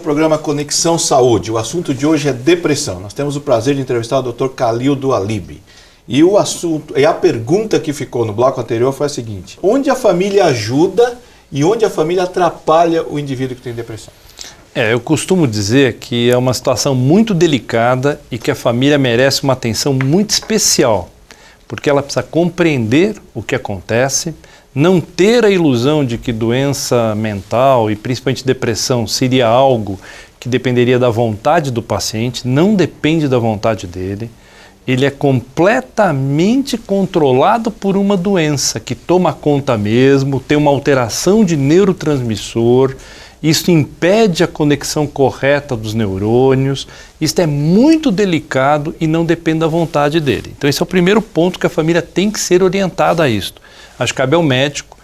programa Conexão Saúde. O assunto de hoje é depressão. Nós temos o prazer de entrevistar o Dr. Khalil Doualib. E o assunto, a pergunta que ficou no bloco anterior foi a seguinte: onde a família ajuda e onde a família atrapalha o indivíduo que tem depressão? Eu costumo dizer que é uma situação muito delicada e que a família merece uma atenção muito especial, porque ela precisa compreender o que acontece, não ter a ilusão de que doença mental e principalmente depressão seria algo que dependeria da vontade do paciente. Não depende da vontade dele. Ele é completamente controlado por uma doença que toma conta mesmo, tem uma alteração de neurotransmissor, isso impede a conexão correta dos neurônios, isso é muito delicado e não depende da vontade dele. Então esse é o primeiro ponto que a família tem que ser orientada a isso. Acho que cabe ao médico.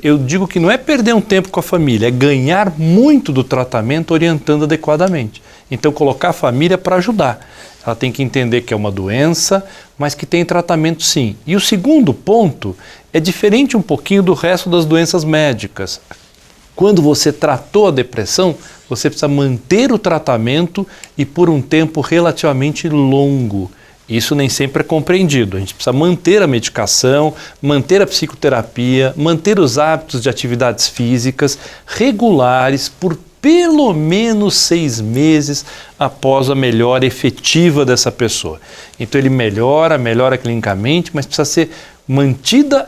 Eu digo que não é perder um tempo com a família, é ganhar muito do tratamento orientando adequadamente. Então colocar a família para ajudar. Ela tem que entender que é uma doença, mas que tem tratamento sim. E o segundo ponto é diferente um pouquinho do resto das doenças médicas. Quando você tratou a depressão, você precisa manter o tratamento e por um tempo relativamente longo. Isso nem sempre é compreendido. A gente precisa manter a medicação, manter a psicoterapia, manter os hábitos de atividades físicas regulares por pelo menos 6 meses após a melhora efetiva dessa pessoa. Então ele melhora clinicamente, mas precisa ser mantida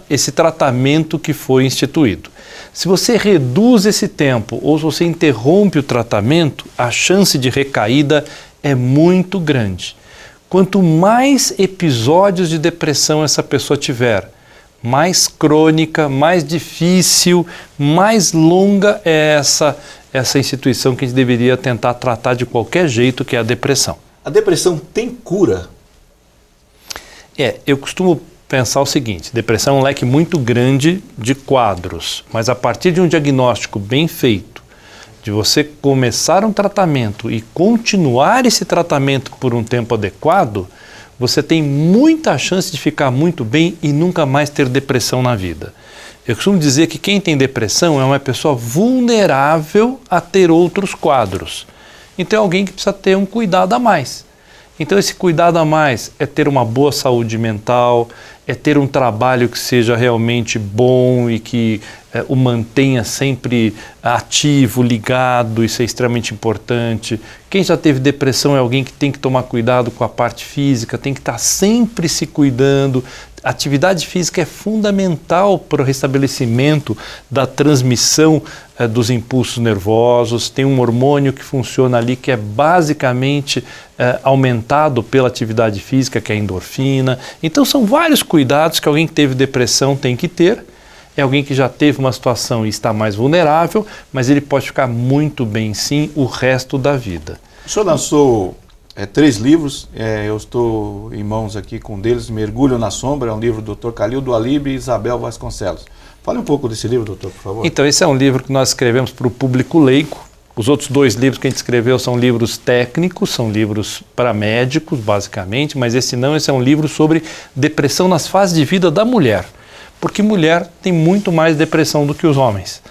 esse tratamento que foi instituído. Se você reduz esse tempo ou se você interrompe o tratamento, a chance de recaída é muito grande. Quanto mais episódios de depressão essa pessoa tiver, mais crônica, mais difícil, mais longa é essa instituição que a gente deveria tentar tratar de qualquer jeito, que é a depressão. A depressão tem cura? Eu costumo pensar o seguinte: depressão é um leque muito grande de quadros, mas a partir de um diagnóstico bem feito, de você começar um tratamento e continuar esse tratamento por um tempo adequado, você tem muita chance de ficar muito bem e nunca mais ter depressão na vida. Eu costumo dizer que quem tem depressão é uma pessoa vulnerável a ter outros quadros. Então é alguém que precisa ter um cuidado a mais. Então esse cuidado a mais é ter uma boa saúde mental, é ter um trabalho que seja realmente bom e que o mantenha sempre ativo, ligado, isso é extremamente importante. Quem já teve depressão é alguém que tem que tomar cuidado com a parte física, tem que estar sempre se cuidando. A atividade física é fundamental para o restabelecimento da transmissão dos impulsos nervosos. Tem um hormônio que funciona ali que é basicamente aumentado pela atividade física, que é a endorfina. Então são vários cuidados que alguém que teve depressão tem que ter. É alguém que já teve uma situação e está mais vulnerável, mas ele pode ficar muito bem sim o resto da vida. O senhor lançou 3 livros, eu estou em mãos aqui com um deles, Mergulho na Sombra, é um livro do Dr. Khalil Doualib e Isabel Vasconcelos. Fale um pouco desse livro, doutor, por favor. Então, esse é um livro que nós escrevemos para o público leigo. Os outros 2 livros que a gente escreveu são livros técnicos, são livros para médicos, basicamente, mas esse é um livro sobre depressão nas fases de vida da mulher, porque mulher tem muito mais depressão do que os homens.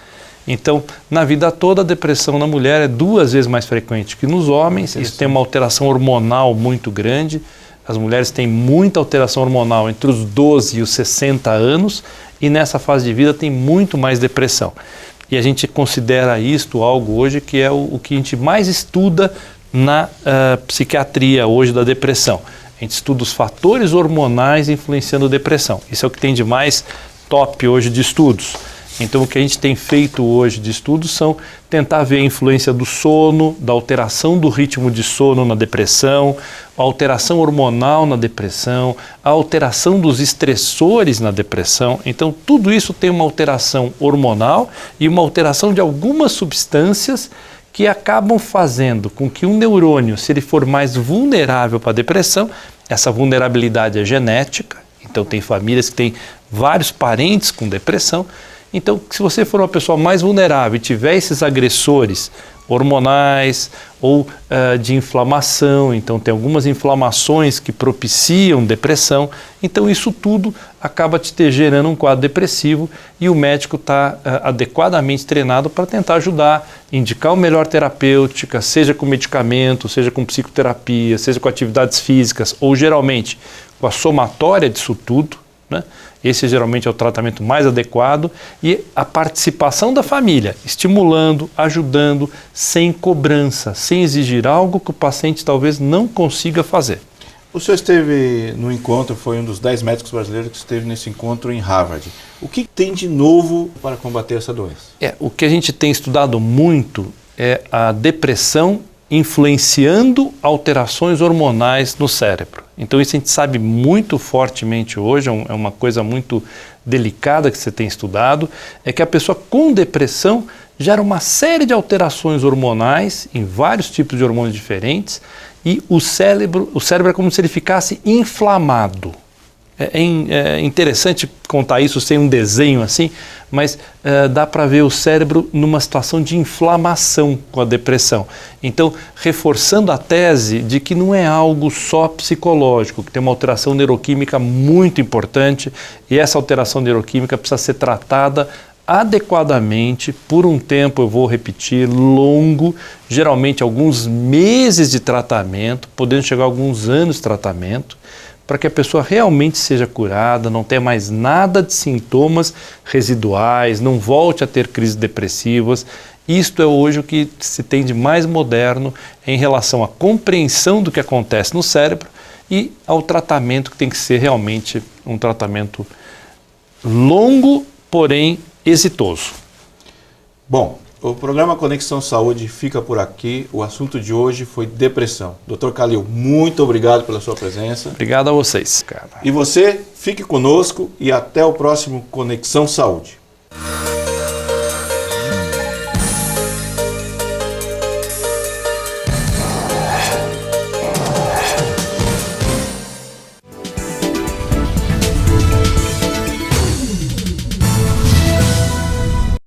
Então, na vida toda, a depressão na mulher é 2 vezes mais frequente que nos homens. Isso tem uma alteração hormonal muito grande. As mulheres têm muita alteração hormonal entre os 12 e os 60 anos e nessa fase de vida tem muito mais depressão. E a gente considera isto algo hoje que é o que a gente mais estuda na psiquiatria hoje da depressão. A gente estuda os fatores hormonais influenciando a depressão. Isso é o que tem de mais top hoje de estudos. Então o que a gente tem feito hoje de estudos são tentar ver a influência do sono, da alteração do ritmo de sono na depressão, a alteração hormonal na depressão, a alteração dos estressores na depressão. Então tudo isso tem uma alteração hormonal e uma alteração de algumas substâncias que acabam fazendo com que um neurônio, se ele for mais vulnerável para a depressão, essa vulnerabilidade é genética, então tem famílias que têm vários parentes com depressão, Então, se você for uma pessoa mais vulnerável e tiver esses agressores hormonais ou de inflamação, então tem algumas inflamações que propiciam depressão, então isso tudo acaba te gerando um quadro depressivo e o médico está adequadamente treinado para tentar ajudar, indicar o melhor terapêutica, seja com medicamento, seja com psicoterapia, seja com atividades físicas ou geralmente com a somatória disso tudo, né? Esse geralmente é o tratamento mais adequado e a participação da família, estimulando, ajudando, sem cobrança, sem exigir algo que o paciente talvez não consiga fazer. O senhor esteve no encontro, foi um dos 10 médicos brasileiros que esteve nesse encontro em Harvard. O que tem de novo para combater essa doença? O que a gente tem estudado muito é a depressão influenciando alterações hormonais no cérebro. Então isso a gente sabe muito fortemente hoje, é uma coisa muito delicada que você tem estudado, é que a pessoa com depressão gera uma série de alterações hormonais em vários tipos de hormônios diferentes e o cérebro é como se ele ficasse inflamado. É interessante contar isso sem um desenho assim, mas dá para ver o cérebro numa situação de inflamação com a depressão. Então, reforçando a tese de que não é algo só psicológico, que tem uma alteração neuroquímica muito importante e essa alteração neuroquímica precisa ser tratada adequadamente por um tempo, eu vou repetir, longo, geralmente alguns meses de tratamento, podendo chegar a alguns anos de tratamento, para que a pessoa realmente seja curada, não tenha mais nada de sintomas residuais, não volte a ter crises depressivas. Isto é hoje o que se tem de mais moderno em relação à compreensão do que acontece no cérebro e ao tratamento que tem que ser realmente um tratamento longo, porém exitoso. Bom, o programa Conexão Saúde fica por aqui. O assunto de hoje foi depressão. Dr. Khalil, muito obrigado pela sua presença. Obrigado a vocês, cara. E você, fique conosco e até o próximo Conexão Saúde.